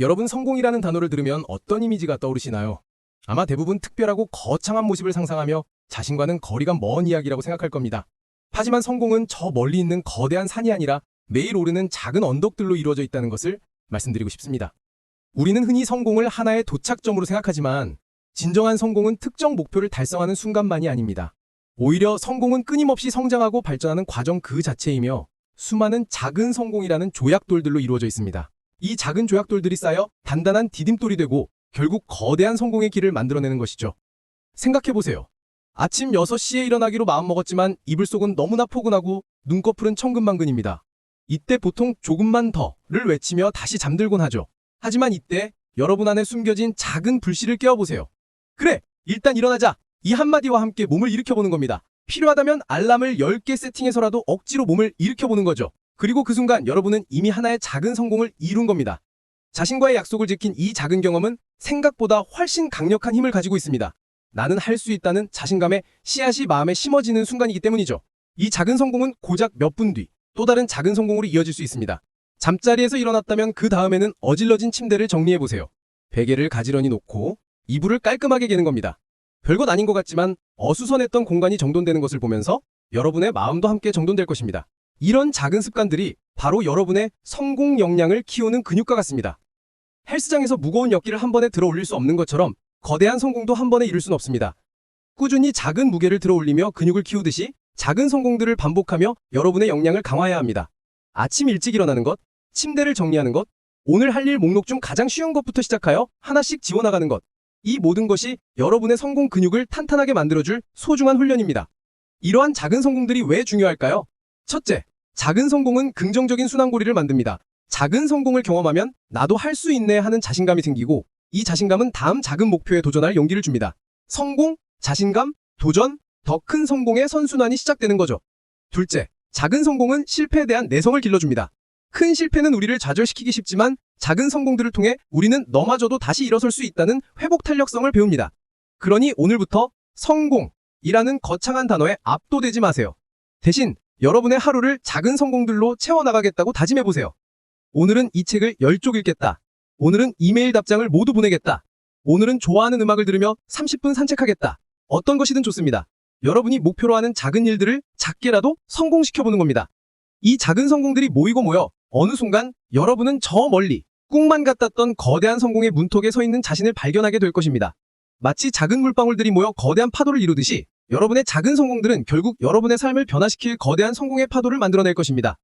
여러분 성공이라는 단어를 들으면 어떤 이미지가 떠오르시나요? 아마 대부분 특별하고 거창한 모습을 상상하며 자신과는 거리가 먼 이야기라고 생각할 겁니다. 하지만 성공은 저 멀리 있는 거대한 산이 아니라 매일 오르는 작은 언덕들로 이루어져 있다는 것을 말씀드리고 싶습니다. 우리는 흔히 성공을 하나의 도착점으로 생각하지만 진정한 성공은 특정 목표를 달성하는 순간만이 아닙니다. 오히려 성공은 끊임없이 성장하고 발전하는 과정 그 자체이며 수많은 작은 성공이라는 조약돌들로 이루어져 있습니다. 이 작은 조약돌들이 쌓여 단단한 디딤돌이 되고 결국 거대한 성공의 길을 만들어내는 것이죠. 생각해보세요. 아침 6시에 일어나기로 마음먹었지만 이불 속은 너무나 포근하고 눈꺼풀은 천근만근입니다. 이때 보통 조금만 더를 외치며 다시 잠들곤 하죠. 하지만 이때 여러분 안에 숨겨진 작은 불씨를 깨워보세요. 그래! 일단 일어나자! 이 한마디와 함께 몸을 일으켜보는 겁니다. 필요하다면 알람을 10개 세팅해서라도 억지로 몸을 일으켜보는 거죠. 그리고 그 순간 여러분은 이미 하나의 작은 성공을 이룬 겁니다. 자신과의 약속을 지킨 이 작은 경험은 생각보다 훨씬 강력한 힘을 가지고 있습니다. 나는 할 수 있다는 자신감의 씨앗이 마음에 심어지는 순간이기 때문이죠. 이 작은 성공은 고작 몇 분 뒤 또 다른 작은 성공으로 이어질 수 있습니다. 잠자리에서 일어났다면 그 다음에는 어질러진 침대를 정리해보세요. 베개를 가지런히 놓고 이불을 깔끔하게 개는 겁니다. 별것 아닌 것 같지만 어수선했던 공간이 정돈되는 것을 보면서 여러분의 마음도 함께 정돈될 것입니다. 이런 작은 습관들이 바로 여러분의 성공 역량을 키우는 근육과 같습니다. 헬스장에서 무거운 역기를 한 번에 들어 올릴 수 없는 것처럼 거대한 성공도 한 번에 이룰 수는 없습니다. 꾸준히 작은 무게를 들어 올리며 근육을 키우듯이 작은 성공들을 반복하며 여러분의 역량을 강화해야 합니다. 아침 일찍 일어나는 것, 침대를 정리하는 것, 오늘 할 일 목록 중 가장 쉬운 것부터 시작하여 하나씩 지워나가는 것. 이 모든 것이 여러분의 성공 근육을 탄탄하게 만들어줄 소중한 훈련입니다. 이러한 작은 성공들이 왜 중요할까요? 첫째, 작은 성공은 긍정적인 순환고리를 만듭니다. 작은 성공을 경험하면 나도 할 수 있네 하는 자신감이 생기고 이 자신감은 다음 작은 목표에 도전할 용기를 줍니다. 성공, 자신감, 도전, 더 큰 성공의 선순환이 시작되는 거죠. 둘째, 작은 성공은 실패에 대한 내성을 길러줍니다. 큰 실패는 우리를 좌절시키기 쉽지만 작은 성공들을 통해 우리는 넘어져도 다시 일어설 수 있다는 회복 탄력성을 배웁니다. 그러니 오늘부터 성공이라는 거창한 단어에 압도되지 마세요. 대신 여러분의 하루를 작은 성공들로 채워나가겠다고 다짐해보세요. 오늘은 이 책을 10쪽 읽겠다. 오늘은 이메일 답장을 모두 보내겠다. 오늘은 좋아하는 음악을 들으며 30분 산책하겠다. 어떤 것이든 좋습니다. 여러분이 목표로 하는 작은 일들을 작게라도 성공시켜보는 겁니다. 이 작은 성공들이 모이고 모여 어느 순간 여러분은 저 멀리 꿈만 같았던 거대한 성공의 문턱에 서 있는 자신을 발견하게 될 것입니다. 마치 작은 물방울들이 모여 거대한 파도를 이루듯이 여러분의 작은 성공들은 결국 여러분의 삶을 변화시킬 거대한 성공의 파도를 만들어낼 것입니다.